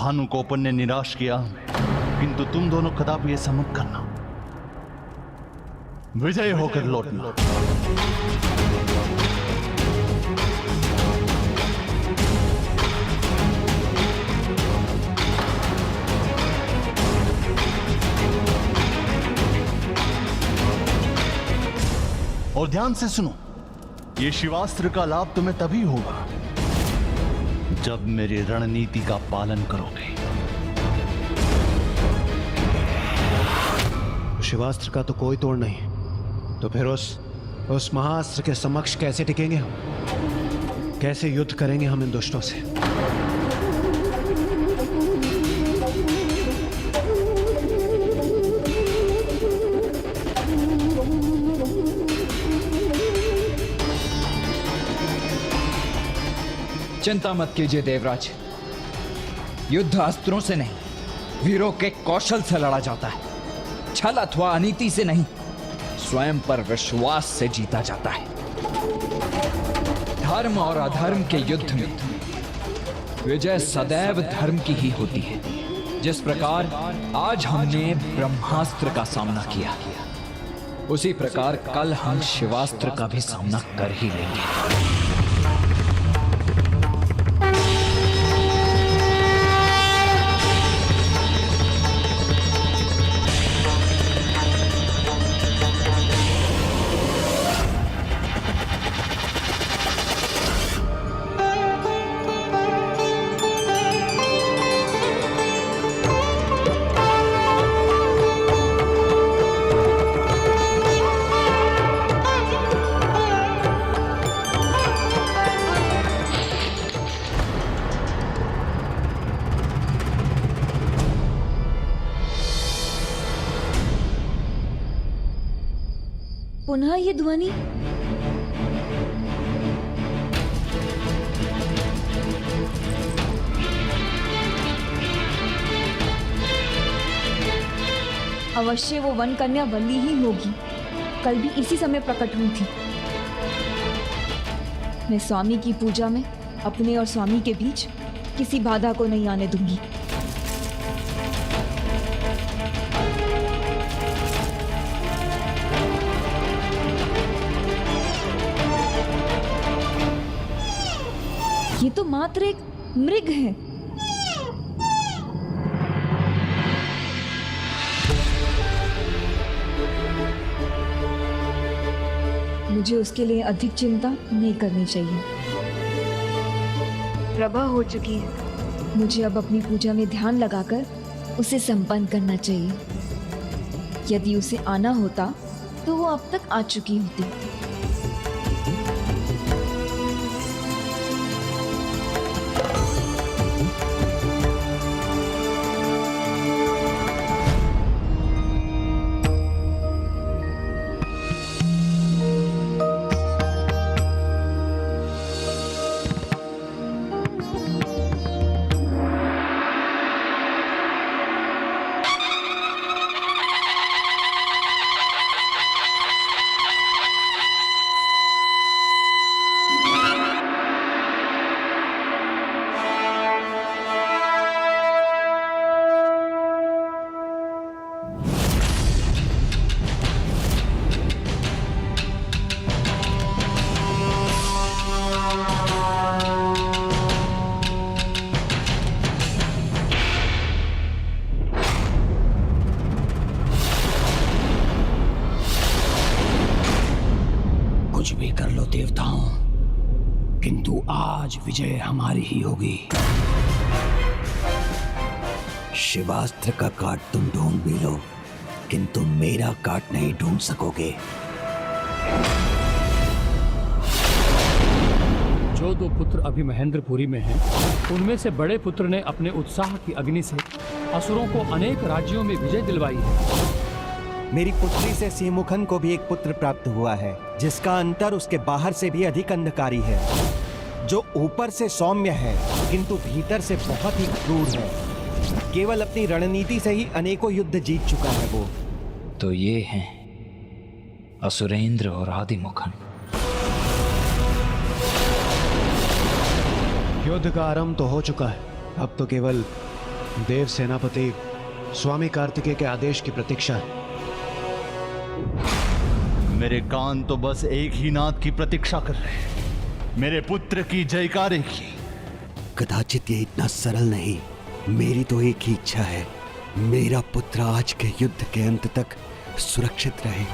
भानुकोपन ने निराश किया, किंतु तुम दोनों कदापि ऐसा मत करना। विजय होकर लौटना। और ध्यान से सुनो, ये शिवास्त्र का लाभ तुम्हें तभी होगा जब मेरी रणनीति का पालन करोगे। शिवास्त्र का तो कोई तोड़ नहीं, तो फिर उस महाअस्त्र के समक्ष कैसे टिकेंगे हम? कैसे युद्ध करेंगे हम इन दुष्टों से? चिंता मत कीजिए देवराज, युद्ध अस्त्रों से नहीं, वीरों के कौशल से लड़ा जाता है। छल अथवा अनीति से नहीं, स्वयं पर विश्वास से जीता जाता है। धर्म और अधर्म के युद्ध में विजय सदैव धर्म की ही होती है। जिस प्रकार आज हमने ब्रह्मास्त्र का सामना किया, उसी प्रकार कल हम शिवास्त्र का भी सामना कर ही लेंगे। पुनः ये ध्वनि। अवश्य वो वन कन्या वल्ली ही होगी। कल भी इसी समय प्रकट हुई थी। मैं स्वामी की पूजा में अपने और स्वामी के बीच किसी बाधा को नहीं आने दूंगी। ये तो मात्र एक मृग है। मुझे उसके लिए अधिक चिंता नहीं करनी चाहिए। प्रभा हो चुकी है। मुझे अब अपनी पूजा में ध्यान लगाकर उसे संपन्न करना चाहिए। यदि उसे आना होता तो वो अब तक आ चुकी होती। कुछ भी कर लो देवताओं, किंतु आज विजय हमारी ही होगी। शिवास्त्र का काट तुम ढूंढ भी लो, किंतु मेरा काट नहीं ढूंढ सकोगे। जो दो पुत्र अभी महेंद्रपुरी में हैं, उनमें से बड़े पुत्र ने अपने उत्साह की अग्नि से असुरों को अनेक राज्यों में विजय दिलवाई है। मेरी पुत्री से सिंहमुखन को भी एक पुत्र प्राप्त हुआ है, जिसका अंतर उसके बाहर से भी अधिक अंधकारी है, जो ऊपर से सौम्य है किंतु भीतर से बहुत ही क्रूर है। केवल अपनी रणनीति से ही अनेकों युद्ध जीत चुका है वो। तो ये हैं असुरेंद्र और आदिमुखन। युद्ध का आरंभ तो हो चुका है, अब तो केवल देव सेनापति स्वामी कार्तिकेय के आदेश की प्रतीक्षा है। मेरे कान तो बस एक ही नाद की प्रतीक्षा कर रहे हैं, मेरे पुत्र की जयकारे की। कदाचित ये इतना सरल नहीं। मेरी तो एक ही इच्छा है, मेरा पुत्र आज के युद्ध के अंत तक सुरक्षित रहे।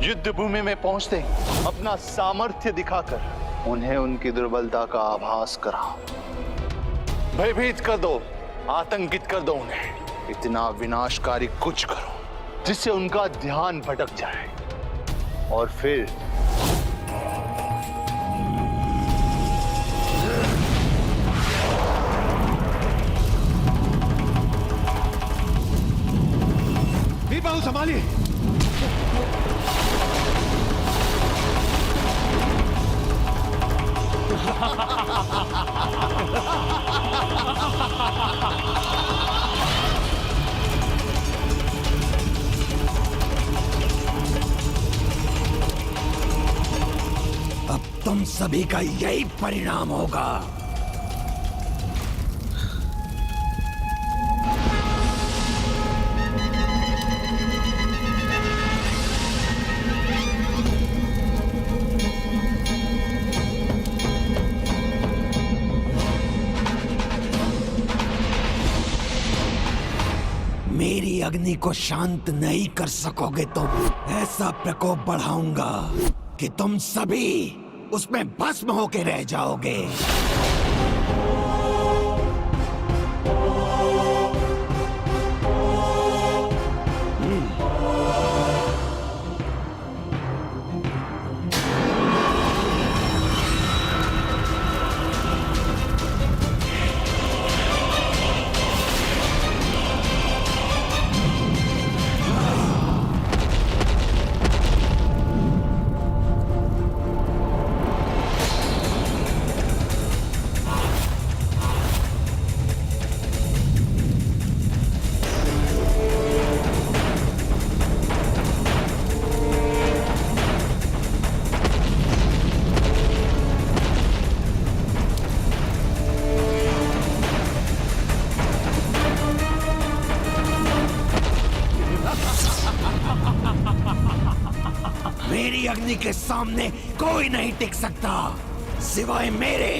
युद्ध भूमि में पहुंचते ही अपना सामर्थ्य दिखाकर उन्हें उनकी दुर्बलता का आभास कराओ, भयभीत कर दो, आतंकित कर दो उन्हें। इतना विनाशकारी कुछ करो जिससे उनका ध्यान भटक जाए और फिर बाहु संभालिए। अब तुम सभी का यही परिणाम होगा। मेरी अग्नि को शांत नहीं कर सकोगे तुम। ऐसा प्रकोप बढ़ाऊंगा कि तुम सभी उसमें भस्म होके रह जाओगे। मेरी अग्नि के सामने कोई नहीं टिक सकता सिवाय मेरे।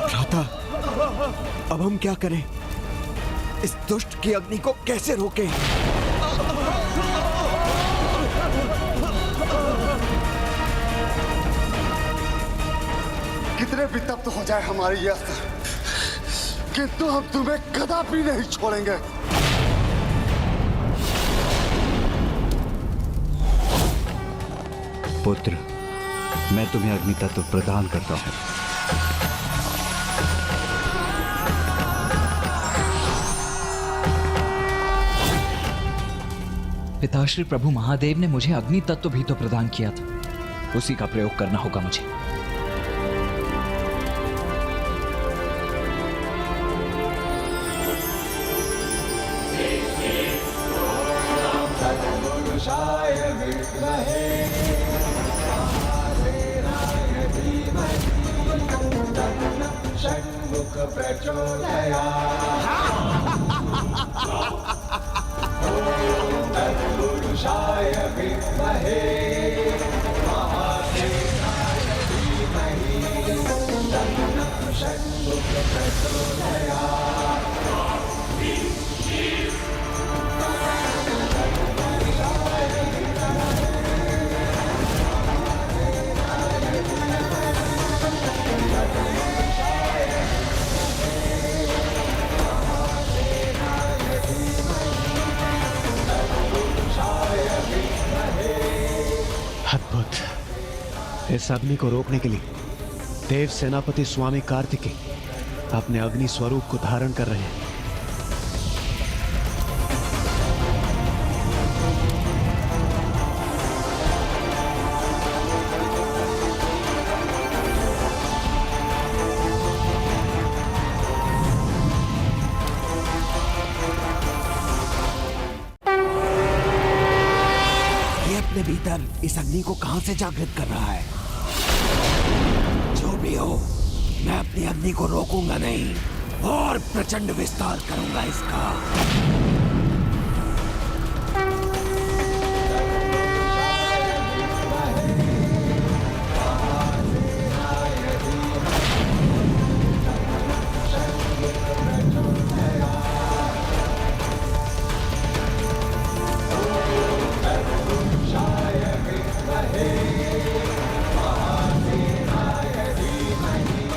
भ्राता, अब हम क्या करें? इस दुष्ट की अग्नि को कैसे रोकें? कितने भी तप्त हो जाए हमारे ये अस्त्र, किंतु हम तुम्हें कदापि नहीं छोड़ेंगे। पुत्र, मैं तुम्हें अग्नि तत्व प्रदान करता हूं। पिताश्री प्रभु महादेव ने मुझे अग्नि तत्व भी तो प्रदान किया था, उसी का प्रयोग करना होगा मुझे। इस अग्नि को रोकने के लिए देव सेनापति स्वामी कार्तिकेय अपने अग्नि स्वरूप को धारण कर रहे हैं। अपने भीतर इस अग्नि को कहां से जागृत कर रहा है? जो भी हो, मैं अपनी अग्नि को रोकूंगा नहीं और प्रचंड विस्तार करूंगा इसका।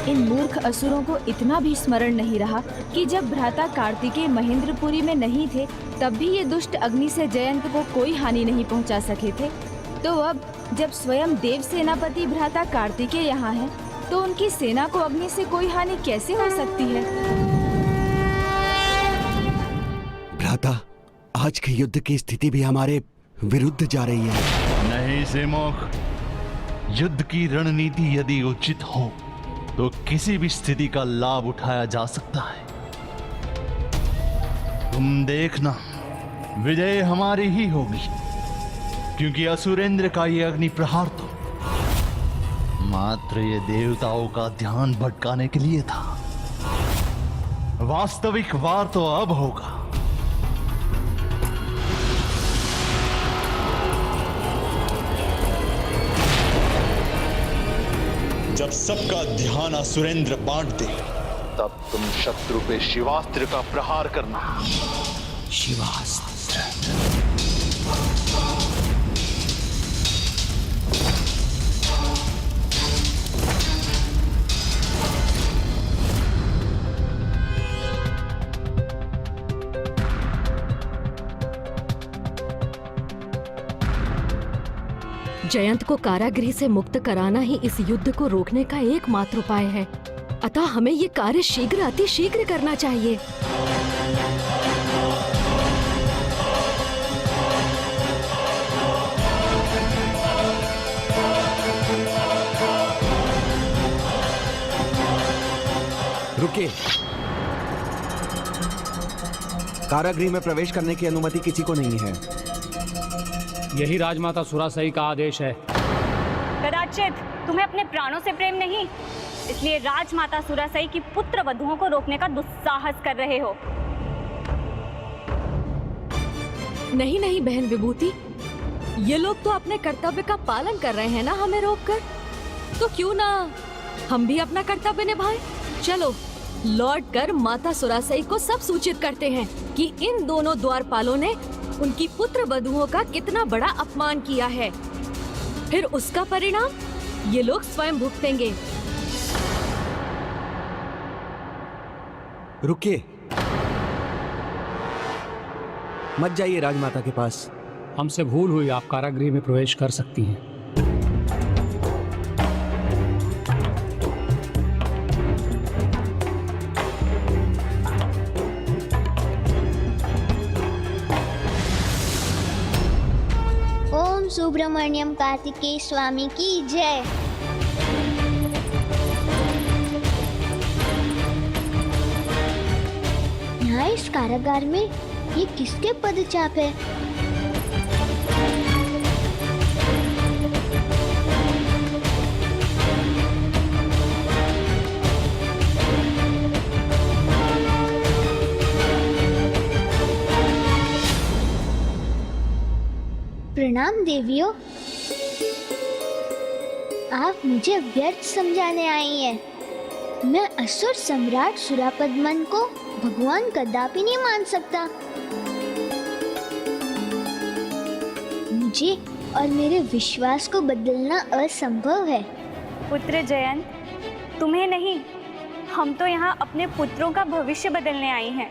इन मूर्ख असुरों को इतना भी स्मरण नहीं रहा कि जब भ्राता कार्तिकेय महेंद्रपुरी में नहीं थे तब भी ये दुष्ट अग्नि से जयंत को कोई हानि नहीं पहुंचा सके थे। तो अब जब स्वयं देव सेनापति भ्राता कार्तिकेय यहाँ हैं, तो उनकी सेना को अग्नि से कोई हानि कैसे हो सकती है? भ्राता, आज के युद्ध की स्थिति भी हमारे विरुद्ध जा रही है। नहीं सेमोक, युद्ध की रणनीति यदि उचित हो तो किसी भी स्थिति का लाभ उठाया जा सकता है। तुम देखना, विजय हमारी ही होगी, क्योंकि असुरेंद्र का ये अग्नि प्रहार तो मात्र ये देवताओं का ध्यान भटकाने के लिए था। वास्तविक वार तो अब होगा। जब सबका ध्यान असुरेंद्र बांट दे, तब तुम शत्रु पे शिवास्त्र का प्रहार करना। शिवास्त्र। जयंत को कारागृह से मुक्त कराना ही इस युद्ध को रोकने का एकमात्र उपाय है। अतः हमें ये कार्य शीघ्र, अति शीघ्र करना चाहिए। रुकिए। कारागृह में प्रवेश करने की अनुमति किसी को नहीं है। यही राजमाता सुरासई का आदेश है। कदाचित तुम्हें अपने प्राणों से प्रेम नहीं, इसलिए राजमाता सुरासई की पुत्र वधुओं को रोकने का दुस्साहस कर रहे हो। नहीं नहीं बहन विभूति, ये लोग तो अपने कर्तव्य का पालन कर रहे हैं ना हमें रोककर, तो क्यों ना हम भी अपना कर्तव्य निभाएं। चलो लौट कर माता सुरासई को सब सूचित करते हैं कि इन दोनों द्वारपालों ने उनकी पुत्र वधुओं का कितना बड़ा अपमान किया है। फिर उसका परिणाम ये लोग स्वयं भुगतेंगे। रुकिए, मत जाइए राजमाता के पास। हमसे भूल हुई, आप कारागृह में प्रवेश कर सकती हैं। ओम सुब्रमण्यम कार्तिकेय स्वामी की जय। यहाँ इस कारागार में ये किसके पदचाप है? प्रणाम देवियों, आप मुझे व्यर्थ समझाने आई हैं। मैं असुर सम्राट सुरापद्मन को भगवान कदापि नहीं मान सकता। मुझे और मेरे विश्वास को बदलना असंभव है। पुत्र जयंत, तुम्हें नहीं, हम तो यहाँ अपने पुत्रों का भविष्य बदलने आई हैं।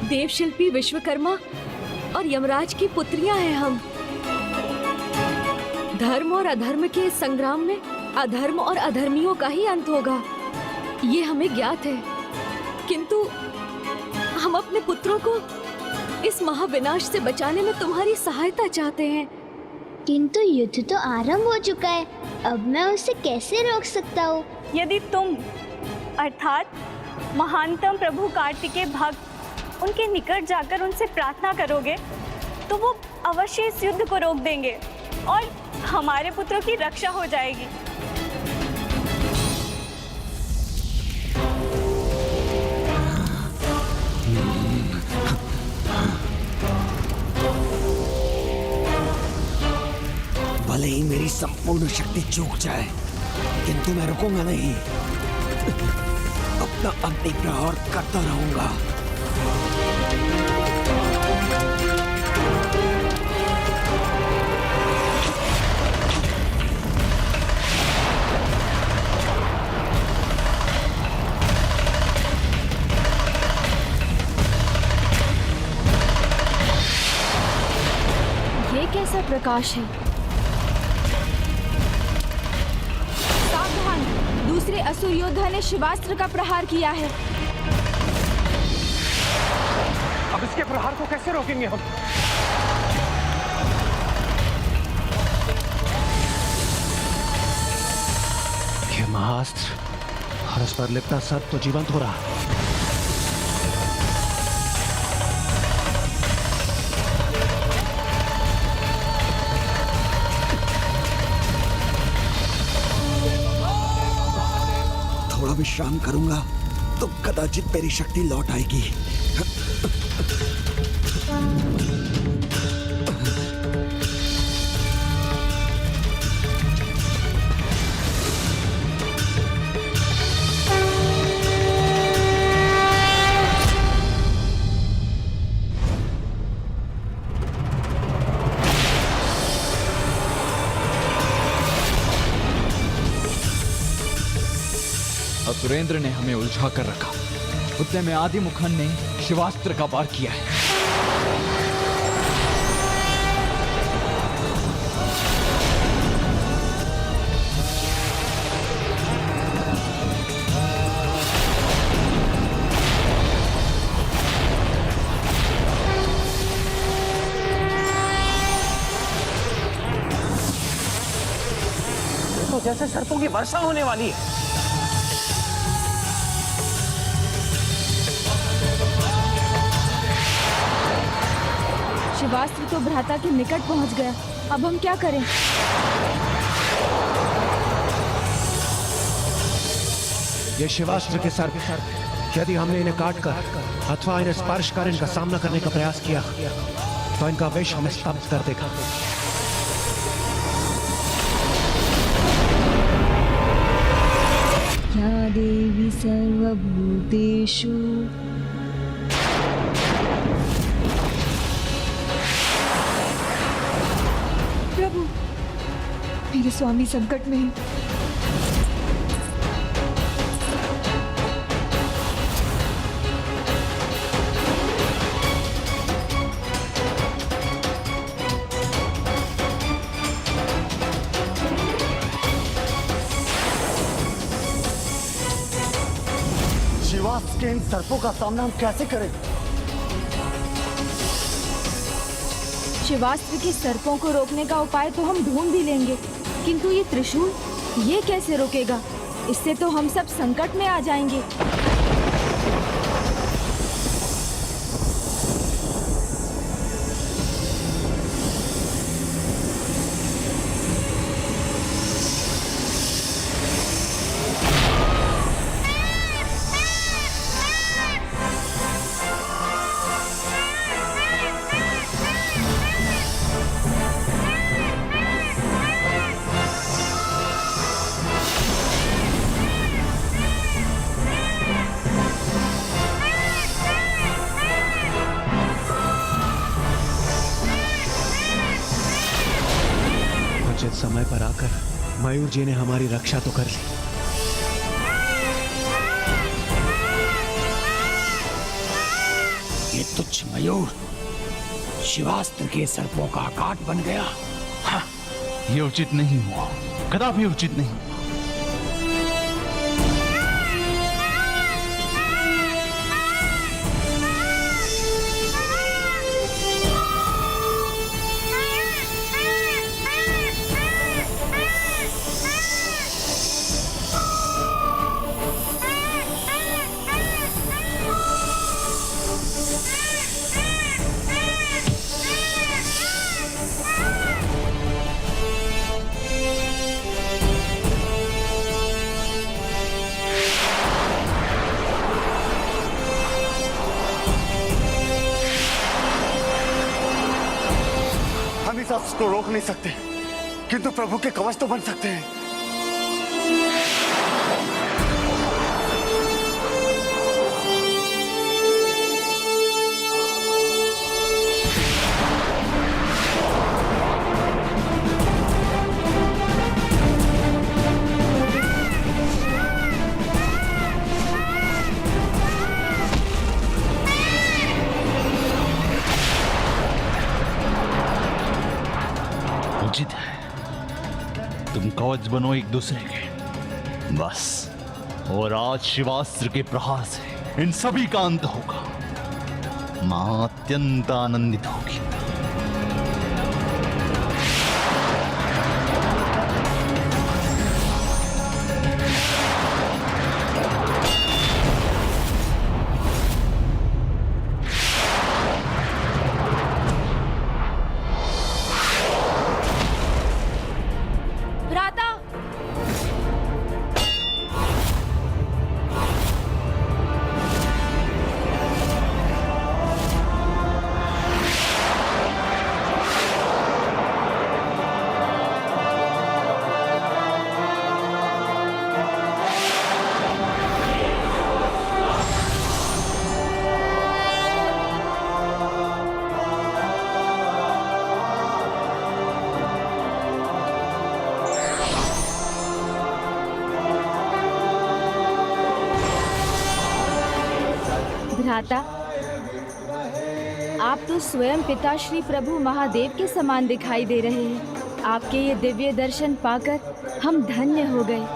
देवशिल्पी विश्वकर्मा और यमराज की पुत्रियां हैं हम। धर्म और अधर्म के इस संग्राम में अधर्म और अधर्मियों का ही अंत होगा, ये हमें ज्ञात है। किंतु हम अपने पुत्रों को इस महाविनाश से बचाने में तुम्हारी सहायता चाहते हैं। किंतु युद्ध तो आरंभ हो चुका है, अब मैं उसे कैसे रोक सकता हूँ? यदि तुम अर्थात महानतम प्रभु कार्तिकेय भक्त उनके निकट जाकर उनसे प्रार्थना करोगे तो वो अवश्य इस युद्ध को रोक देंगे और हमारे पुत्रों की रक्षा हो जाएगी। भले ही मेरी संपूर्ण शक्ति चूक जाए, किंतु मैं रुकूंगा नहीं। अपना अग्नि प्रहार करता रहूंगा। ये कैसा प्रकाश है? सावधान! दूसरे असुर योद्धा ने शिवास्त्र का प्रहार किया है। अब इसके प्रहार को कैसे रोकेंगे हम? ये महास्त्र और इस पर लिपटा सर्प तो जीवंत हो रहा। थोड़ा विश्राम करूंगा तो कदाचित मेरी शक्ति लौट आएगी। असुरेंद्र ने हमें उलझा कर रखा। उतने में आदिमुखन ने शिवास्त्र का वार किया है। तो जैसे सर्पों की वर्षा होने वाली है। शिवास्त्र तो भ्राता के निकट पहुंच गया, अब हम क्या करें? ये शिवास्त्र के सर्प, यदि हमने इन्हें काटकर अथवा इन्हें स्पर्श कर इनका सामना करने का प्रयास किया तो इनका विष हमें स्तब्ध कर देगा। या देवी सर्वभूतेषु प्रभु, मेरे स्वामी संकट में हैं। शिवास्त्र के इन सर्पों का सामना हम कैसे करें? शिवास्त्र के सर्पों को रोकने का उपाय तो हम ढूंढ भी लेंगे, किंतु ये त्रिशूल, ये कैसे रोकेगा? इससे तो हम सब संकट में आ जाएंगे। उचित समय पर आकर मयूर जी ने हमारी रक्षा तो कर ली। ये तुच्छ मयूर शिवास्त्र के सर्पों का आकाट बन गया। हाँ, ये उचित नहीं हुआ, कदापि उचित नहीं। को रोक नहीं सकते, किंतु प्रभु के कवच तो बन सकते हैं। उचित है, तुम कवच बनो एक दूसरे के, बस। और आज शिवास्त्र के प्रहार से इन सभी का अंत होगा। मां अत्यंत आनंदित होगी। भ्राता, आप तो स्वयं पिता श्री प्रभु महादेव के समान दिखाई दे रहे हैं। आपके ये दिव्य दर्शन पाकर हम धन्य हो गए।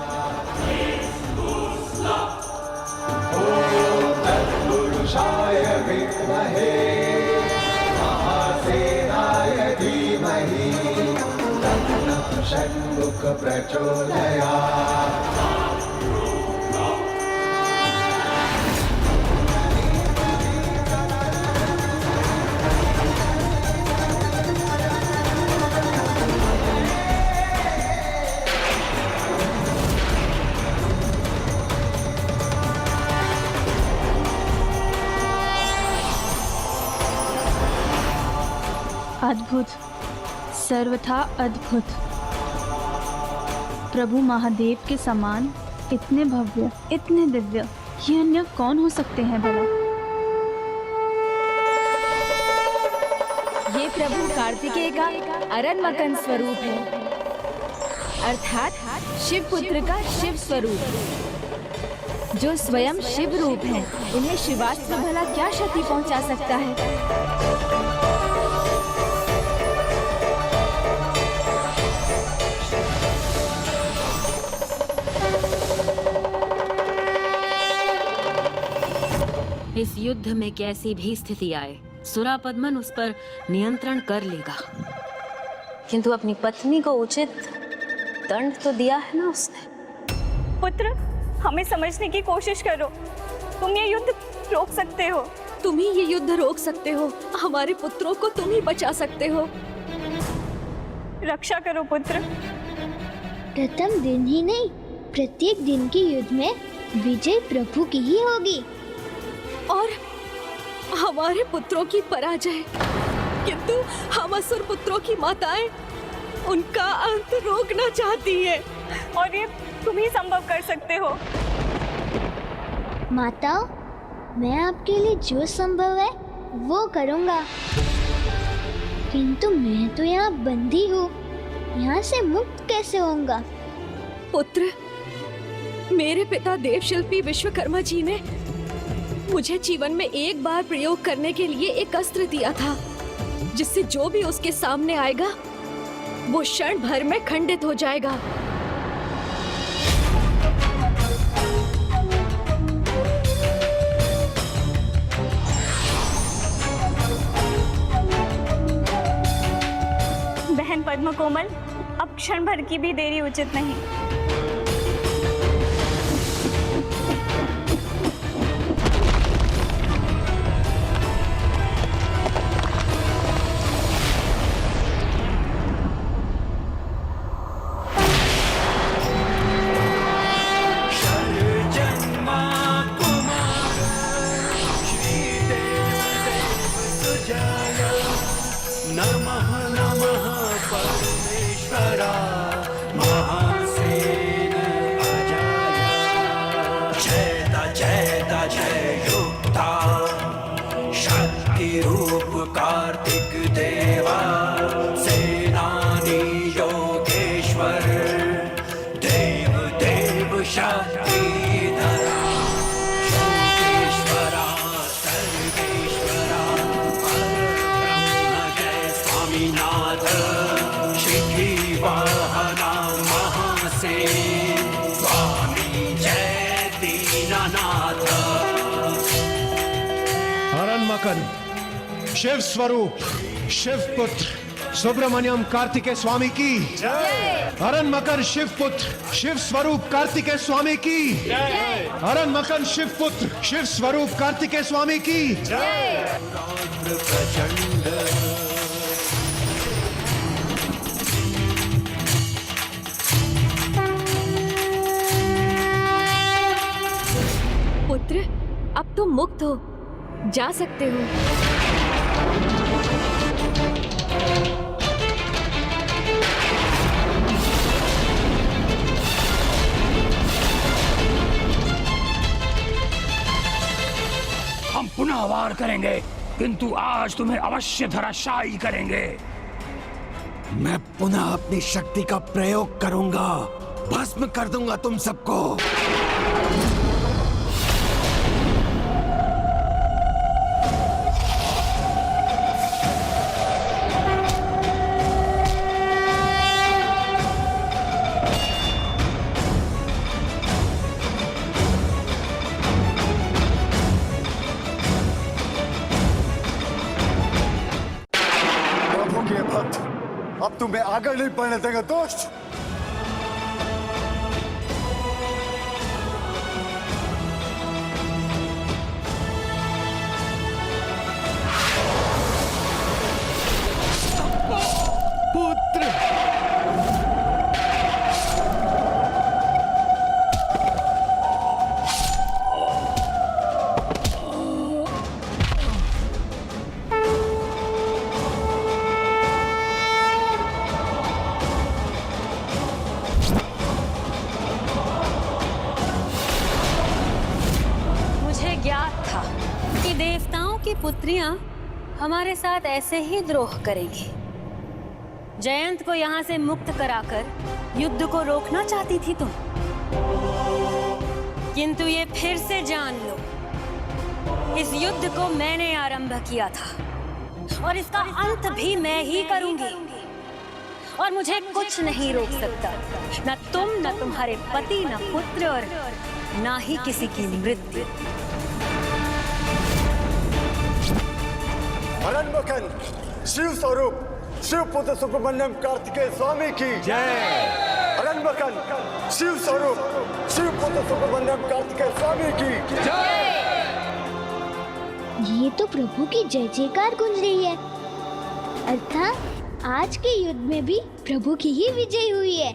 अद्भुत, सर्वथा अद्भुत। प्रभु महादेव के समान इतने भव्य, इतने दिव्य, ये अन्य कौन हो सकते हैं भला? ये प्रभु कार्तिकेय का अरनमकन स्वरूप है, अर्थात शिव पुत्र का शिव स्वरूप, जो स्वयं शिव रूप है। उन्हें शिवास्त्र भला क्या क्षति पहुंचा सकता है? इस युद्ध में कैसी भी स्थिति आए, सुरापद्मन उस पर नियंत्रण कर लेगा। किंतु अपनी पत्नी को उचित दंड तो दिया है ना उसने। पुत्र, हमें समझने की कोशिश करो। तुम ये युद्ध रोक सकते हो। तुम ही ये युद्ध रोक सकते हो। हमारे पुत्रों को तुम ही बचा सकते हो। रक्षा करो पुत्र। प्रथम दिन ही नहीं, प्रत्येक दिन के युद्ध में विजय प्रभु की ही होगी। और हमारे पुत्रों की पराजय, किंतु हम असुर पुत्रों की माताएं उनका अंत रोकना चाहती है, और ये तुम ही संभव कर सकते हो। माताओं, मैं आपके लिए जो संभव है वो करूंगा, किंतु मैं तो यहाँ बंदी हूँ, यहाँ से मुक्त कैसे होऊंगा? पुत्र, मेरे पिता देवशिल्पी विश्वकर्मा जी ने मुझे जीवन में एक बार प्रयोग करने के लिए एक अस्त्र दिया था, जिससे जो भी उसके सामने आएगा वो क्षण भर में खंडित हो जाएगा। बहन पद्म कोमल, अब क्षण भर की भी देरी उचित नहीं। नमः नमः परमेश्वरा महासेन अजाय जयता जयता जय युक्ता शक्ति रूप कार्तिक देवा सेनानी योगेश्वर देव देव शक्तिधरा योगेश्वरा सर्वेश्वरा नाथ शिखी वाहना महासेन स्वामी जय दीनानाथ। हरण मकन शिव स्वरूप शिव पुत्र सुब्रमण्यम कार्तिकेय स्वामी की हरण मकन शिव पुत्र शिव स्वरूप कार्तिकेय स्वामी की हरण मकन शिव पुत्र शिव स्वरूप कार्तिकेय स्वामी की प्रचंड पुत्र, अब तुम मुक्त हो, जा सकते हो। हम पुनः वार करेंगे, किंतु आज तुम्हें अवश्य धराशायी करेंगे। मैं पुनः अपनी शक्ति का प्रयोग करूंगा, भस्म कर दूंगा तुम सबको। अब तुम्हें आगे नहीं बढ़ने देंगे दोस्त। पुत्र पुत्रियां हमारे साथ ऐसे ही द्रोह करेंगी। जयंत को यहाँ से मुक्त कराकर युद्ध को रोकना चाहती थी तुम, किंतु ये फिर से जान लो, इस युद्ध को मैंने आरंभ किया था और इसका अंत भी मैं ही करूंगी और मुझे कुछ नहीं रोक सकता, न तुम, न तुम्हारे पति, न पुत्र और न ही किसी की मृत्यु। हरणमकन शिव स्वरूप शिव पुत्र सुब्रमण्यम कार्तिकेय स्वामी की जय। हरणमकन शिव स्वरूप शिव पुत्र सुब्रमण्यम कार्तिकेय स्वामी की जय। ये तो प्रभु की जय जयकार गूंज रही है, अर्थात आज के युद्ध में भी प्रभु की ही विजय हुई है।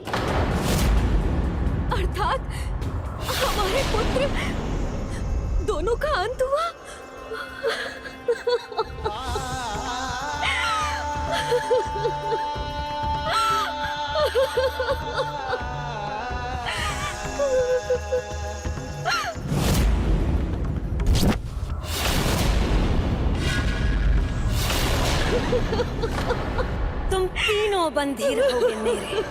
अर्थात हमारे पुत्र दोनों का अंत हुआ। तुम तीनों बंधी रहोगे मेरे।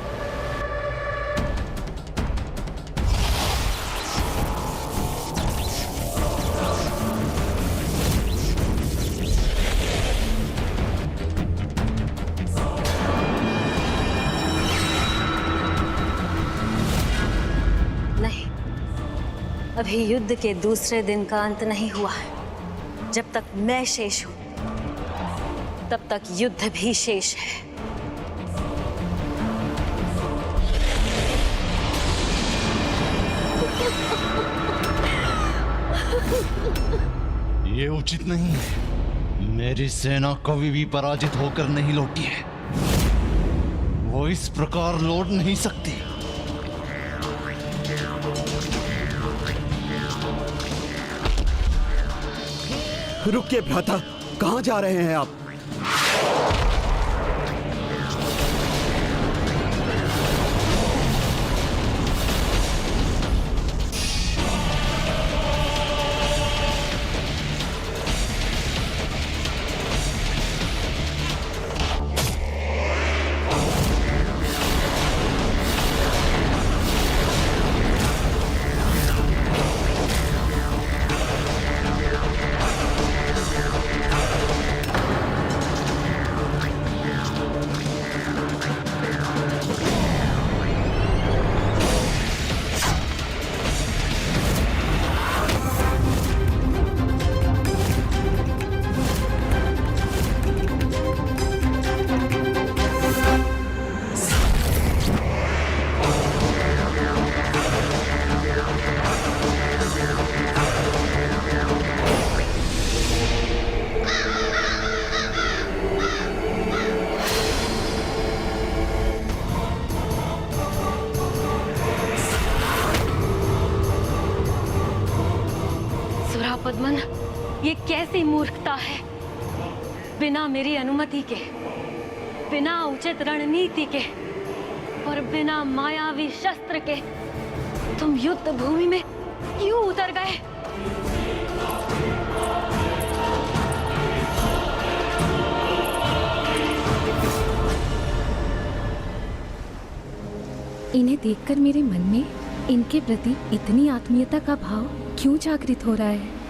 अभी युद्ध के दूसरे दिन का अंत नहीं हुआ है। जब तक मैं शेष हूं तब तक युद्ध भी शेष है। ये उचित नहीं है। मेरी सेना कभी भी पराजित होकर नहीं लौटी है। वो इस प्रकार लौट नहीं सकती। रुकिए भ्राता, कहाँ जा रहे हैं आप? पद्मन, ये कैसी मूर्खता है। बिना मेरी अनुमति के, बिना उचित रणनीति के और बिना मायावी शस्त्र के तुम युद्ध भूमि में क्यों उतर गए? इन्हें देखकर मेरे मन में इनके प्रति इतनी आत्मीयता का भाव क्यों जागृत हो रहा है?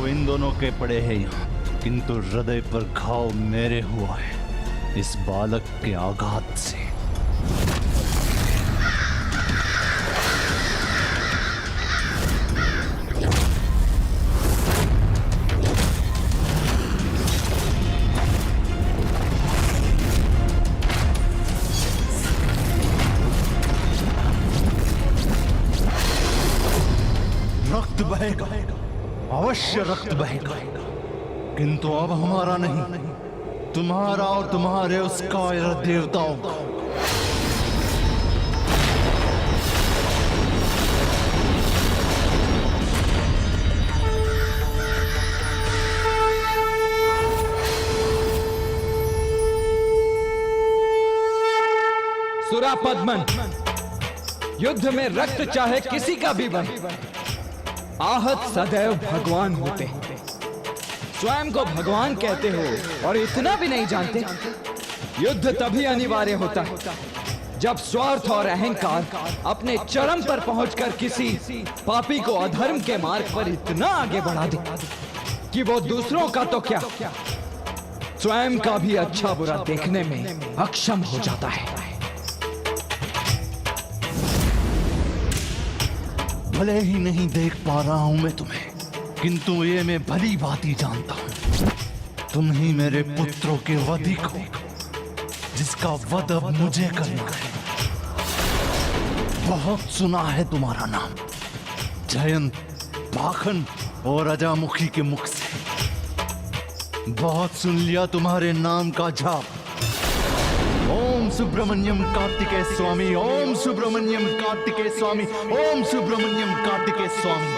इन दोनों के पड़े हैं यहाँ, किंतु हृदय पर घाव मेरे हुआ है इस बालक के आघात से। रक्त बहेगा, अवश्य रक्त बहेगा, किंतु अब हमारा नहीं, तुम्हारा और तुम्हारे उस कायर देवताओं का। सुरापद्मन, युद्ध में रक्त चाहे किसी का भी बने, आहत सदैव भगवान होते हैं। स्वयं को भगवान कहते हो और इतना भी नहीं जानते। युद्ध तभी अनिवार्य होता है जब स्वार्थ और अहंकार अपने चरम पर पहुंचकर किसी पापी को अधर्म के मार्ग पर इतना आगे बढ़ा दे कि वो दूसरों का तो क्या, स्वयं का भी अच्छा बुरा देखने में अक्षम हो जाता है। भले ही नहीं देख पा रहा हूं मैं तुम्हें, किंतु ये मैं भली भांति जानता हूं। तुम ही मेरे पुत्रों के वधिक हो, जिसका वध अब मुझे करना है। बहुत सुना है तुम्हारा नाम जयंत, पाखंड और अजामुखी के मुख से। बहुत सुन लिया तुम्हारे नाम का जाप। ओम सुब्रमण्यम कार्तिकेय स्वामी, ओम सुब्रमण्यम कार्तिकेय स्वामी, ओम सुब्रमण्यम कार्तिकेय स्वामी।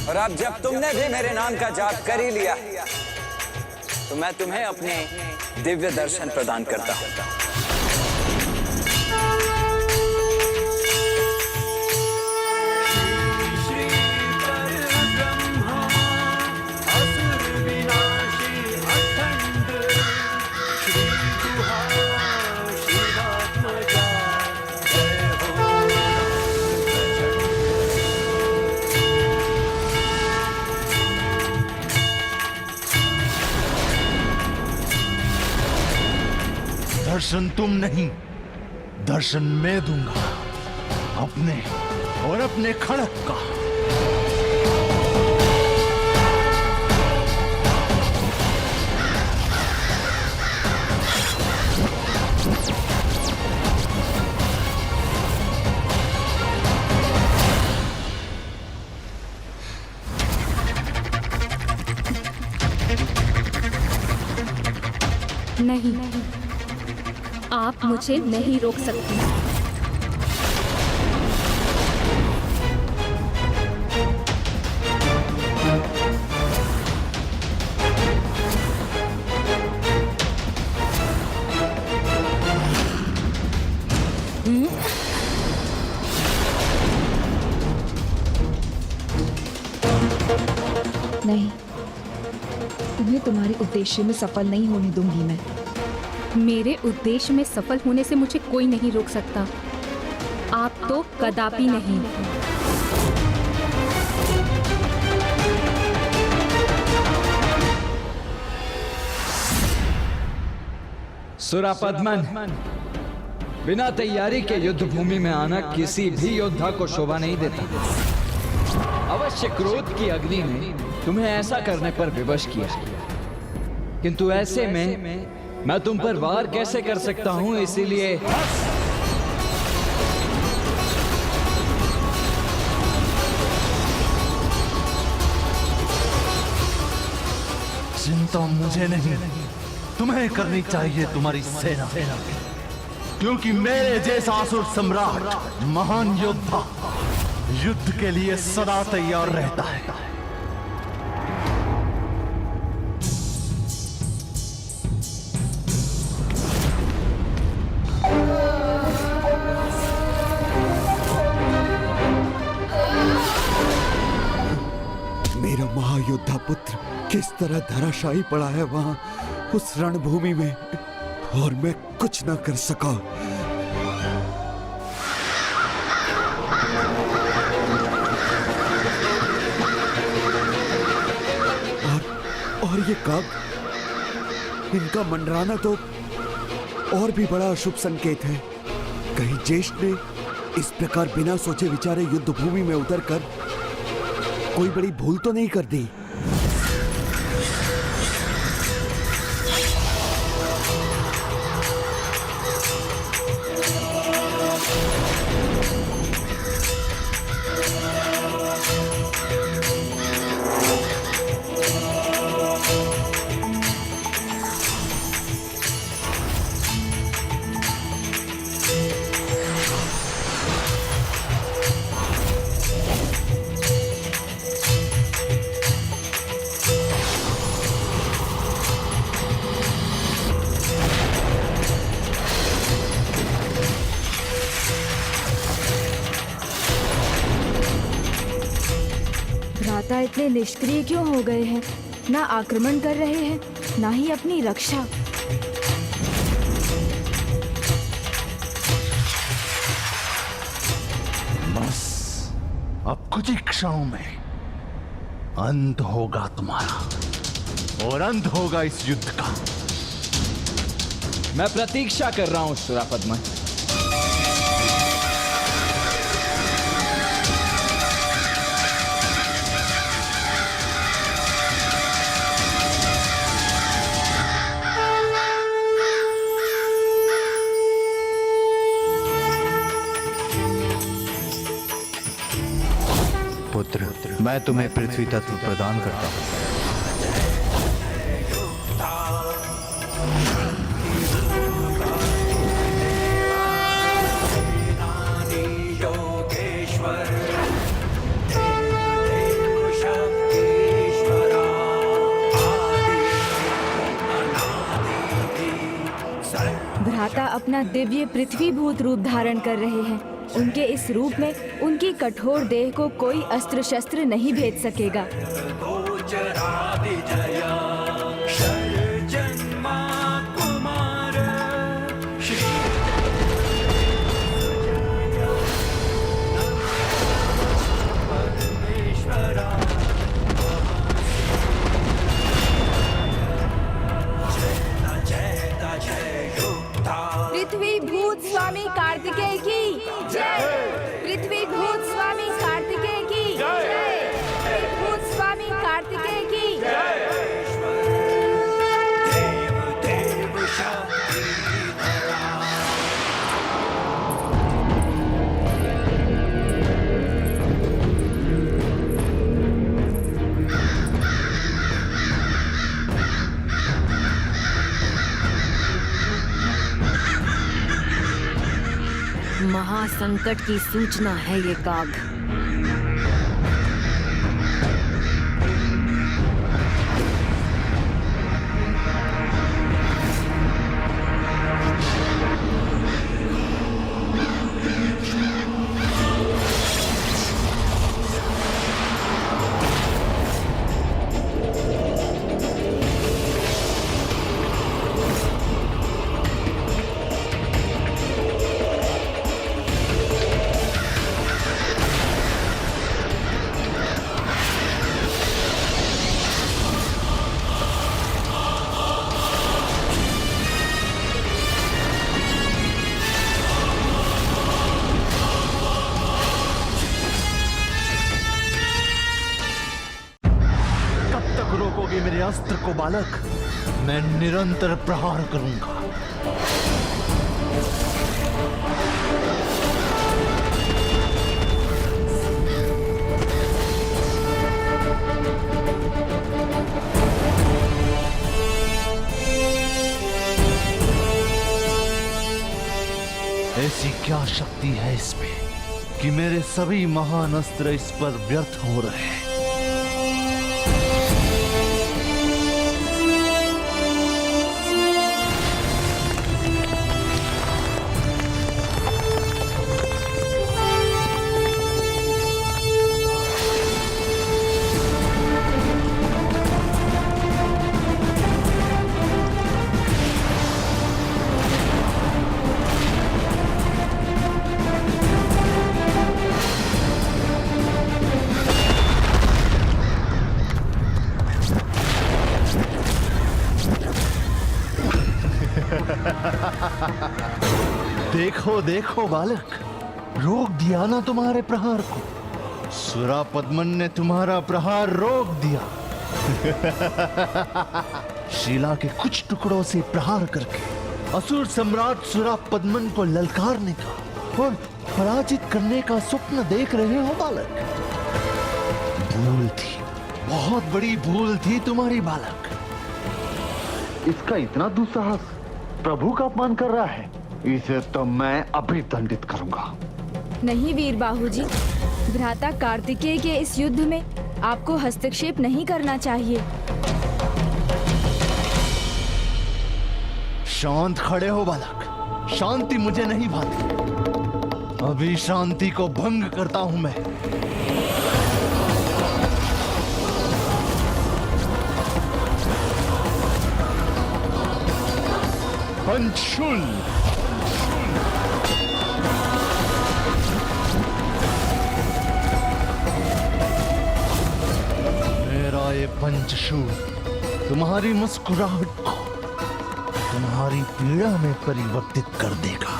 और अब जब तुमने भी मेरे नाम का जाप कर ही लिया, तो मैं तुम्हें अपने दिव्य दर्शन प्रदान करता हूँ। दर्शन तुम नहीं, दर्शन मैं दूंगा, अपने और अपने खड़क का। नहीं, आप मुझे नहीं रोक सकते। नहीं, तुम्हें तुम्हारे उद्देश्य में सफल नहीं होने दूंगी मैं। मेरे उद्देश्य में सफल होने से मुझे कोई नहीं रोक सकता। आप तो कदापि नहीं। सुरापद्मन, बिना तैयारी के युद्ध भूमि में आना किसी भी योद्धा को शोभा नहीं देता। अवश्य क्रोध की अग्नि ने तुम्हें ऐसा करने पर विवश किया, किंतु ऐसे में मैं तुम पर वार कैसे कर सकता हूं, इसीलिए चिंता मुझे नहीं, तुम्हें करनी चाहिए तुम्हारी सेना, क्योंकि मेरे जैसा असुर सम्राट, महान योद्धा युद्ध के लिए सदा तैयार रहता है। मेरा महायोद्धा पुत्र किस तरह धराशायी पड़ा है वहां उस रणभूमि में, और मैं कुछ ना कर सका। और ये काग, इनका मंडराना तो और भी बड़ा अशुभ संकेत है। कहीं ज्येष्ठ ने इस प्रकार बिना सोचे विचारे युद्ध भूमि में उतरकर कोई बड़ी भूल तो नहीं कर दी। भ्राता इतने निष्क्रिय क्यों हो गए हैं? ना आक्रमण कर रहे हैं, ना ही अपनी रक्षा। बस अब कुछ ही क्षणों में अंत होगा तुम्हारा, और अंत होगा इस युद्ध का। मैं प्रतीक्षा कर रहा हूं सुरापद्मन। पुत्र, मैं तुम्हें पृथ्वी तत्व प्रदान करता हूं। अपना दिव्य पृथ्वीभूत रूप धारण कर रहे हैं। उनके इस रूप में उनकी कठोर देह को कोई अस्त्र शस्त्र नहीं भेद सकेगा। पृथ्वीभूत स्वामी कार्तिकेय की जय। पृथ्वीभूत स्वामी कार्तिकेय की जय। पृथ्वीभूत स्वामी कार्तिकेय की जय। महासंकट की सूचना है ये काग। रोकोगे मेरे अस्त्र को बालक? मैं निरंतर प्रहार करूंगा। ऐसी क्या शक्ति है इसमें कि मेरे सभी महान अस्त्र इस पर व्यर्थ हो रहे हैं? देखो देखो बालक, रोक दिया ना तुम्हारे प्रहार को। सुरापद्मन ने तुम्हारा प्रहार रोक दिया। शिला के कुछ टुकड़ों से प्रहार करके असुर सम्राट सुरापद्मन को ललकारने का और पराजित करने का स्वप्न देख रहे हो बालक। भूल थी, बहुत बड़ी भूल थी तुम्हारी बालक। इसका इतना दुस्साहस प्रभु का अपमान कर रहा है, इसे तो मैं अभी दंडित करूंगा। नहीं वीर बाहूजी, भ्राता कार्तिकेय के इस युद्ध में आपको हस्तक्षेप नहीं करना चाहिए। शांत खड़े हो बालक, शांति मुझे नहीं भाती। अभी शांति को भंग करता हूं मैं। पंचशूल मेरा ये पंचशूल तुम्हारी मुस्कुराहट को तुम्हारी पीड़ा में परिवर्तित कर देगा।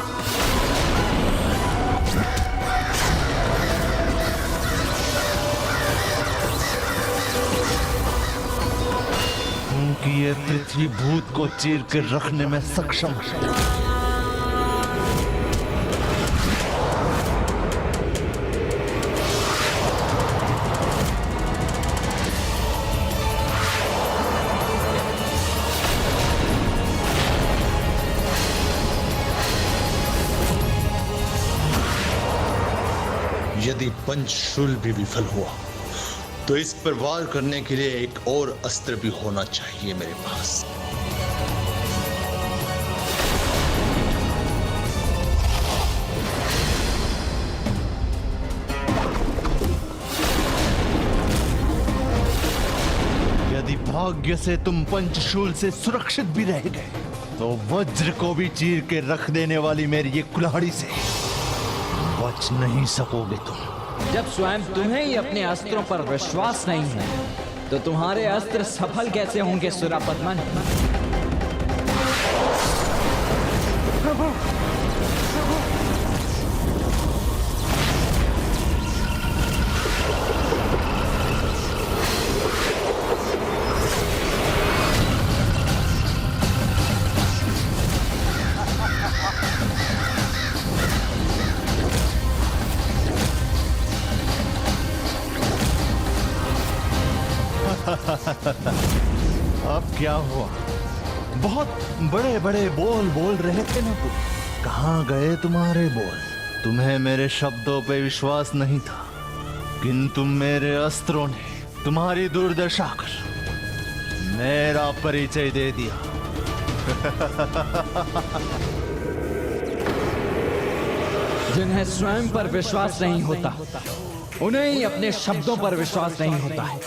क्योंकि ये पृथ्वी भूत को चीर कर रखने में सक्षम है। यदि पंचशूल भी विफल हुआ तो इस पर वार करने के लिए एक और अस्त्र भी होना चाहिए मेरे पास। भाग्य से तुम पंचशूल से सुरक्षित भी रह गए, तो वज्र को भी चीर के रख देने वाली मेरी ये कुल्हाड़ी से बच नहीं सकोगे तुम। जब स्वयं तुम्हें ही अपने अस्त्रों पर विश्वास नहीं है, तो तुम्हारे अस्त्र सफल कैसे होंगे सुरापद्मन? अब क्या हुआ? बहुत बड़े बड़े बोल बोल रहे थे ना तुम, कहाँ गए तुम्हारे बोल? तुम्हें मेरे शब्दों पे विश्वास नहीं था, किंतु मेरे अस्त्रों ने तुम्हारी दुर्दशा कर मेरा परिचय दे दिया। जिन्हें स्वयं पर विश्वास नहीं होता, उन्हें ही अपने शब्दों पर विश्वास नहीं होता है,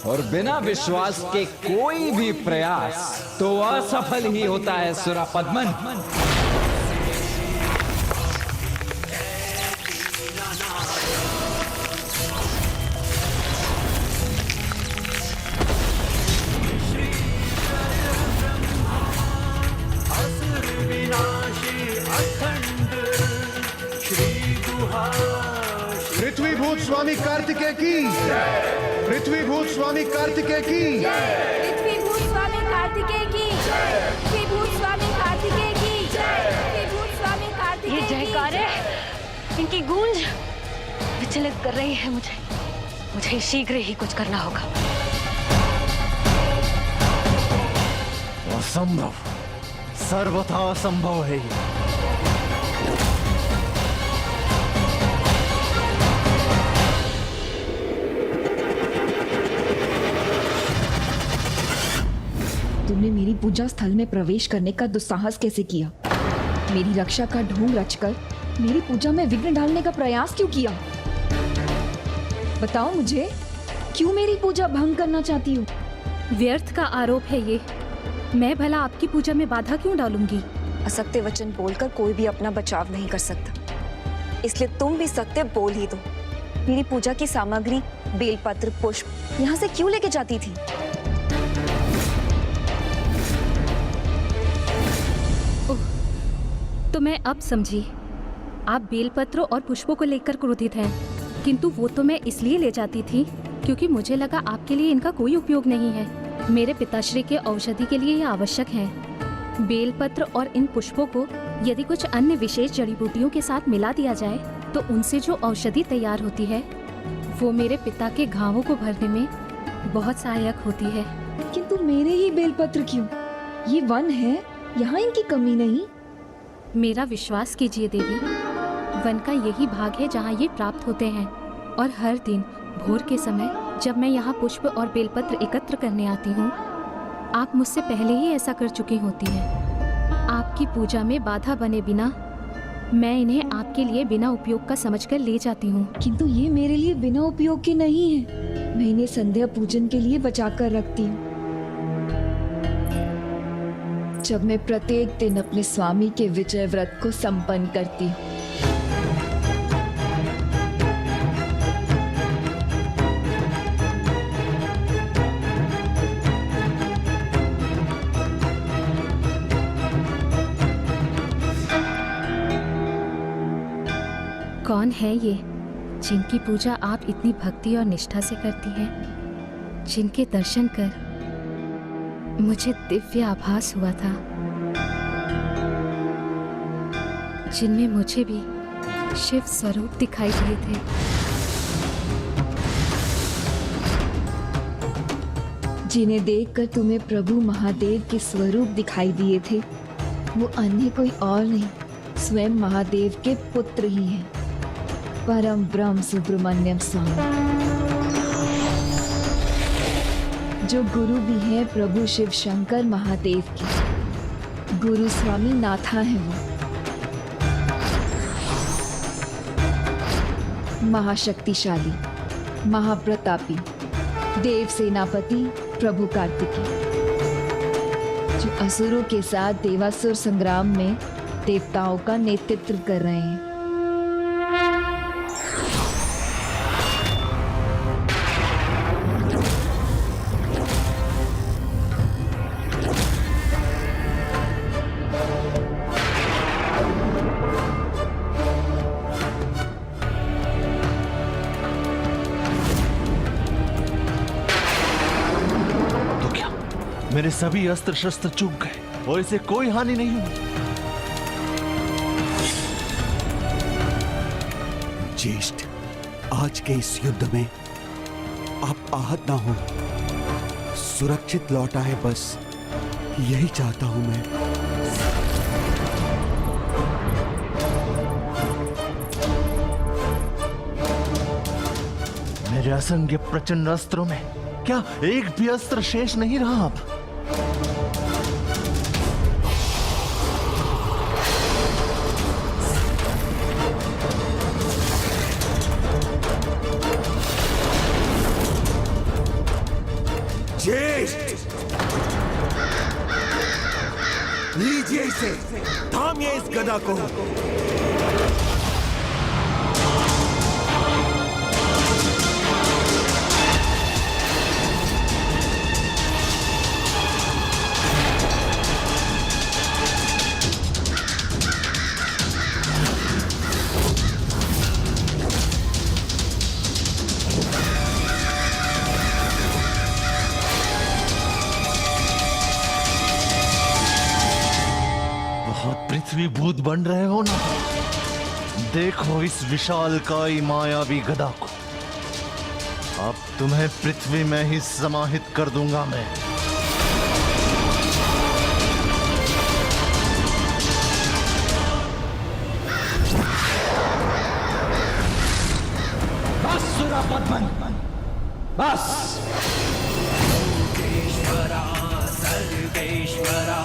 और बिना विश्वास के कोई भी प्रयास तो असफल ही होता है सुरापद्मन। पृथ्वीभूत स्वामी कार्तिकेय की, पृथ्वीभूत स्वामी कार्तिकेय की, पृथ्वीभूत स्वामी कार्तिकेय की, पृथ्वीभूत स्वामी कार्तिकेय की, पृथ्वीभूत स्वामी कार्तिकेय ये जयकारे, इनकी गूंज विचलित कर रही है मुझे शीघ्र ही कुछ करना होगा। असंभव, सर्वथा असंभव है ये। तुमने मेरी पूजा स्थल में प्रवेश करने का दुस्साहस कैसे किया? मेरी रक्षा का ढोंग रचकर मेरी पूजा में विघ्न डालने का प्रयास क्यों किया? बताओ मुझे, क्यों मेरी पूजा भंग करना चाहती हो? व्यर्थ का आरोप है ये। मैं भला आपकी पूजा में बाधा क्यों डालूंगी? असत्य वचन बोलकर कोई भी अपना बचाव नहीं कर सकता, इसलिए तुम भी सत्य बोल ही दो। मेरी पूजा की सामग्री, बेलपत्र, पुष्प यहाँ से क्यों लेके जाती थी? तो मैं अब समझी, आप बेलपत्र और पुष्पों को लेकर क्रोधित हैं, किंतु वो तो मैं इसलिए ले जाती थी क्योंकि मुझे लगा आपके लिए इनका कोई उपयोग नहीं है। मेरे पिताश्री के औषधि के लिए ये आवश्यक हैं। बेलपत्र और इन पुष्पों को यदि कुछ अन्य विशेष जड़ी बूटियों के साथ मिला दिया जाए तो उनसे जो औषधि तैयार होती है वो मेरे पिता के घावों को भरने में बहुत सहायक होती है। किंतु मेरे ही बेलपत्र क्यों? ये वन है, यहाँ इनकी कमी नहीं। मेरा विश्वास कीजिए देवी, वन का यही भाग है जहाँ ये प्राप्त होते हैं, और हर दिन भोर के समय जब मैं यहाँ पुष्प और बेलपत्र एकत्र करने आती हूँ, आप मुझसे पहले ही ऐसा कर चुकी होती हैं। आपकी पूजा में बाधा बने बिना मैं इन्हें आपके लिए बिना उपयोग का समझकर ले जाती हूँ। किंतु ये मेरे लिए बिना उपयोग के नहीं है। मैं इन्हें संध्या पूजन के लिए बचा कर रखती हूँ। जब मैं प्रत्येक दिन अपने स्वामी के विजय व्रत को संपन्न करती हूँ। कौन है ये जिनकी पूजा आप इतनी भक्ति और निष्ठा से करती हैं, जिनके दर्शन कर मुझे दिव्य आभास हुआ था, जिनमें मुझे भी शिव स्वरूप दिखाई दिए थे। जिन्हें देखकर तुम्हें प्रभु महादेव के स्वरूप दिखाई दिए थे, वो अन्य कोई और नहीं, स्वयं महादेव के पुत्र ही हैं, परम ब्रह्म सुब्रमण्यम स्वामी, जो गुरु भी हैं प्रभु शिव शंकर महादेव के। गुरु स्वामी नाथा है वो, महाशक्तिशाली, महाप्रतापी, देव सेनापति, प्रभु कार्तिकेय, जो असुरों के साथ देवासुर संग्राम में देवताओं का नेतृत्व कर रहे हैं। मेरे सभी अस्त्र शस्त्र चूक गए और इसे कोई हानि नहीं हुई। ज्येष्ठ, आज के इस युद्ध में आप आहत ना हो, सुरक्षित लौट आए, बस यही चाहता हूं मैं। मेरे असंख्य प्रचंड अस्त्रों में क्या एक भी अस्त्र शेष नहीं रहा अब? ज्येष्ठ, लीजिए इसे, थामिए इस गदा को। पृथ्वी भूत बन रहे हो ना? देखो इस विशालकाय मायावी गदा को। अब तुम्हें पृथ्वी में ही समाहित कर दूंगा मैं। बस सुरापद्मन, बस। सर्वेश्वरा, सर्वेश्वरा,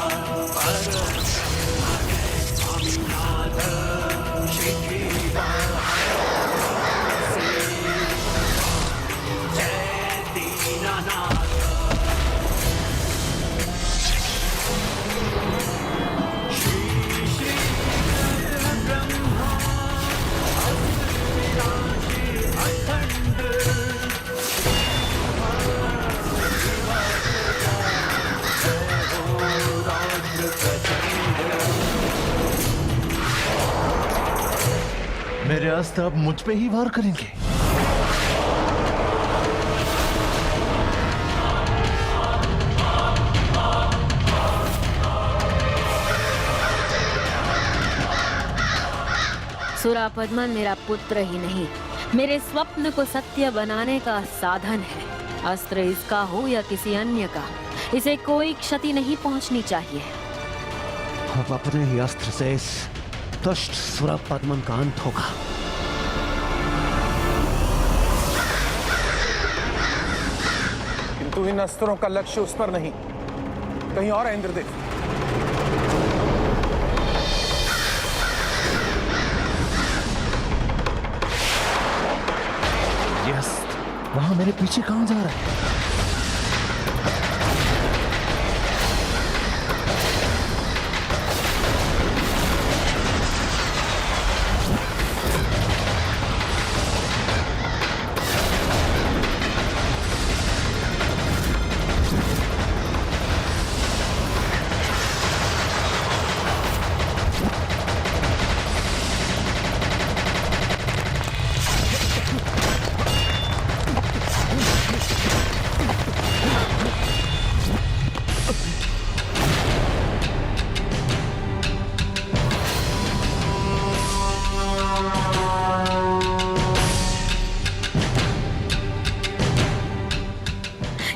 मेरे अस्त्र अब मुझ पे ही वार करेंगे। सुरापद्मन मेरा पुत्र ही नहीं, मेरे स्वप्न को सत्य बनाने का साधन है। अस्त्र इसका हो या किसी अन्य का, इसे कोई क्षति नहीं पहुंचनी चाहिए। अब अपने ही अस्त्र से इस दुष्ट सुरापद्मन का अंत होगा। किंतु इन अस्त्रों का लक्ष्य उस पर नहीं, कहीं और है इंद्रदेव। ये अस्त्र वहां मेरे पीछे कहां जा रहा है?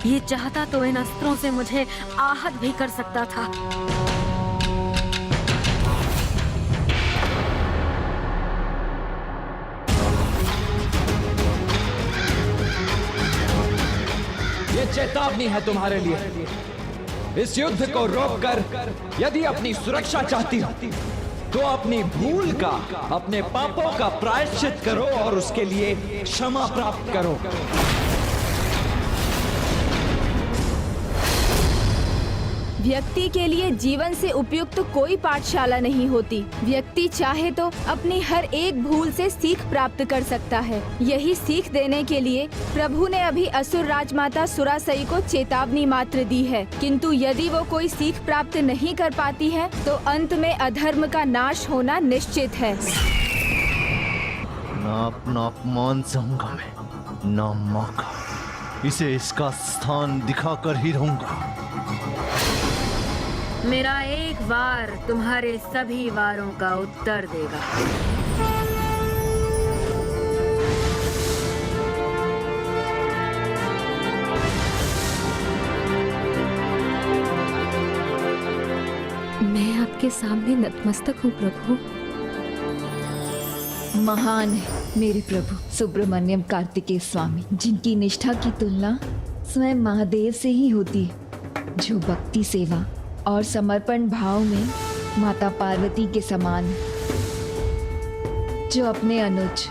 ये चाहता तो इन अस्त्रों से मुझे आहत भी कर सकता था। ये चेतावनी है तुम्हारे लिए। इस युद्ध को रोककर यदि अपनी सुरक्षा चाहती हो तो अपनी भूल का, अपने पापों का प्रायश्चित करो और उसके लिए क्षमा प्राप्त करो। व्यक्ति के लिए जीवन से उपयुक्त कोई पाठशाला नहीं होती। व्यक्ति चाहे तो अपनी हर एक भूल से सीख प्राप्त कर सकता है। यही सीख देने के लिए प्रभु ने अभी असुर राजमाता सुरासई को चेतावनी मात्र दी है, किंतु यदि वो कोई सीख प्राप्त नहीं कर पाती है तो अंत में अधर्म का नाश होना निश्चित है। ना अपना अपमान सहूंगा मैं, ना माँ का। इसे इसका स्थान दिखाकर ही रहूंगा। मेरा एक वार तुम्हारे सभी वारों का उत्तर देगा। मैं आपके सामने नतमस्तक हूँ प्रभु। महान है मेरे प्रभु सुब्रमण्यम कार्तिकेय स्वामी, जिनकी निष्ठा की तुलना स्वयं महादेव से ही होती है, जो भक्ति सेवा और समर्पण भाव में माता पार्वती के समान है, जो अपने अनुज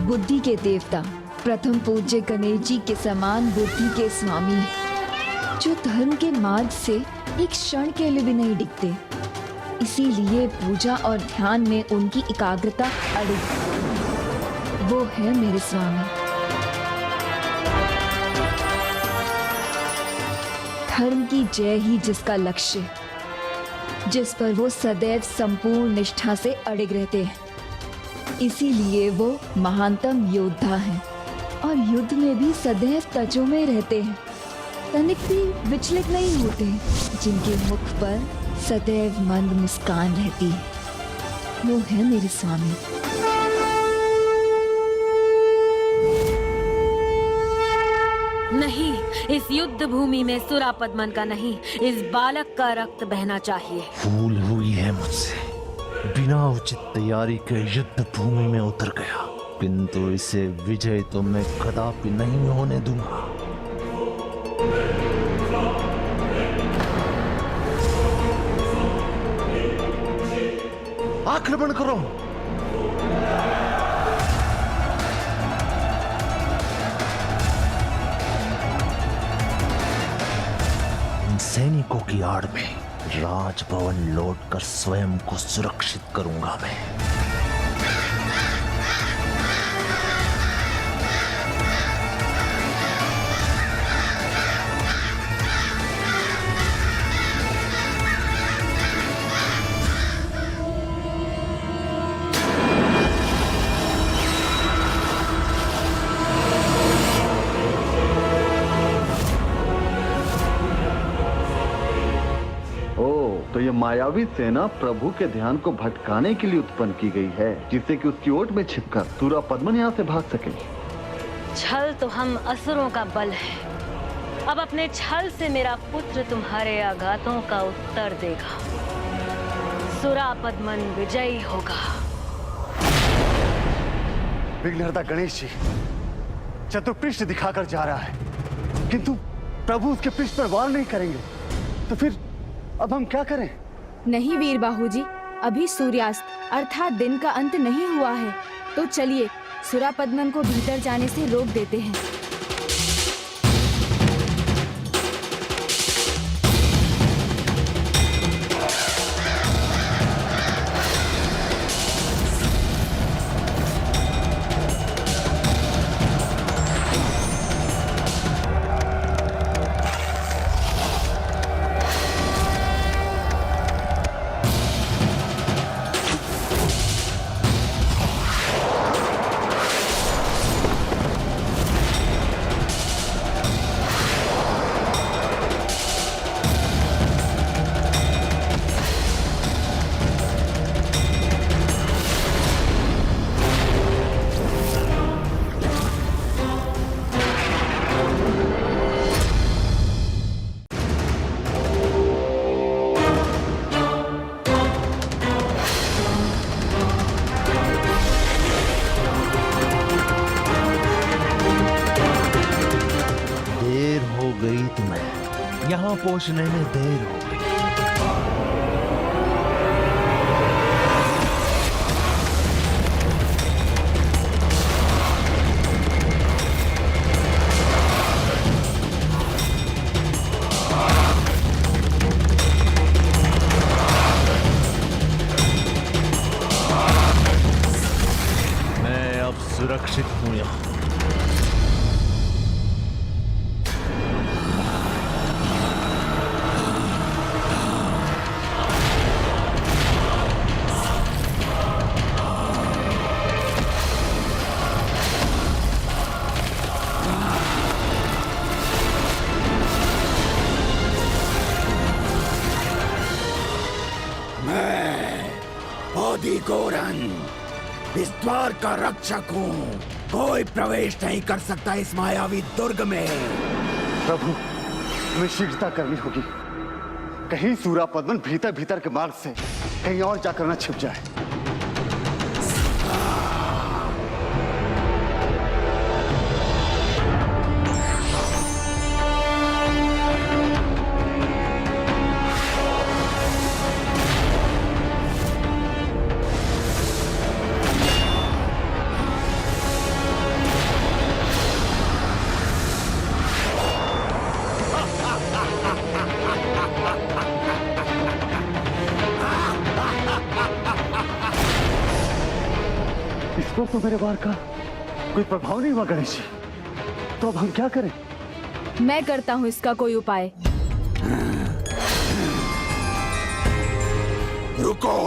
बुद्धि के देवता प्रथम पूज्य गणेश जी के समान बुद्धि के स्वामी है, जो धर्म के मार्ग से एक क्षण के लिए भी नहीं डिगते। इसीलिए पूजा और ध्यान में उनकी एकाग्रता अड़िग, वो है मेरे स्वामी। धर्म की जय ही जिसका लक्ष्य, जिस पर वो सदैव संपूर्ण निष्ठा से अड़िग रहते हैं, इसीलिए वो महानतम योद्धा हैं और युद्ध में भी सदैव तजो में रहते हैं, तनिक भी विचलित नहीं होते, जिनके मुख पर सदैव मंद मुस्कान रहती है, वो है मेरे स्वामी। नहीं, इस युद्ध भूमि में सुरापद्मन का नहीं, इस बालक का रक्त बहना चाहिए। भूल हुई है मुझसे, बिना उचित तैयारी के युद्ध भूमि में उतर गया, किंतु इसे विजय तो मैं कदापि नहीं होने दूंगा। आक्रमण करो। इन सैनिकों की आड़ में राजभवन लौटकर स्वयं को सुरक्षित करूंगा मैं। तो ये मायावी सेना प्रभु के ध्यान को भटकाने के लिए उत्पन्न की गई है, जिससे कि उसकी ओट में छिपकर सुरापद्मन यहाँ से भाग सके। छल तो हम असुरों का बल है। अब अपने छल से मेरा पुत्र तुम्हारे आघातों का उत्तर देगा। सुरापद्मन विजयी होगा। विघ्नहर्ता गणेश जी चतुर्पृष्ठ दिखाकर जा रहा है, किंतु प्रभु उसके पृष्ठ पर वार नहीं करेंगे, तो फिर अब हम क्या करें? नहीं वीर बाहूजी, अभी सूर्यास्त अर्थात दिन का अंत नहीं हुआ है, तो चलिए सुरापद्मन को भीतर जाने से रोक देते हैं। यहाँ पहुँचने में देर हो गई। गोरन, इस द्वार का रक्षक हूँ। कोई प्रवेश नहीं कर सकता इस मायावी दुर्ग में। प्रभु, हमें शीघ्रता करनी होगी। कहीं सूरापद्मन भीतर भीतर के मार्ग से कहीं और जाकर न छिप जाए। इस पर तो मेरे वार का कोई प्रभाव नहीं हुआ गणेश जी। तो अब हम क्या करें? मैं करता हूँ इसका कोई उपाय। रुको,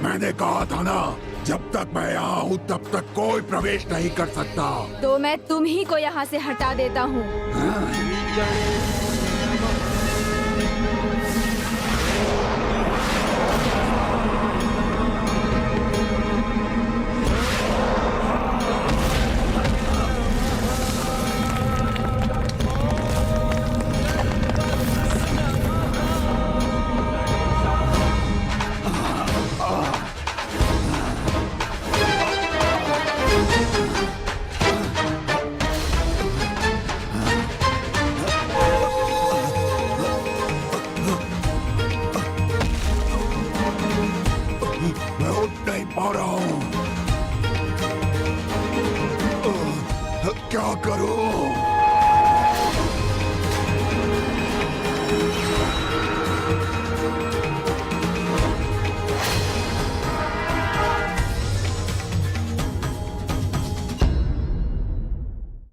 मैंने कहा था ना, जब तक मैं यहाँ हूँ तब तक कोई प्रवेश नहीं कर सकता। तो मैं तुम ही को यहाँ से हटा देता हूँ। मैं उठ नहीं पा रहा हूँ। क्या करूँ?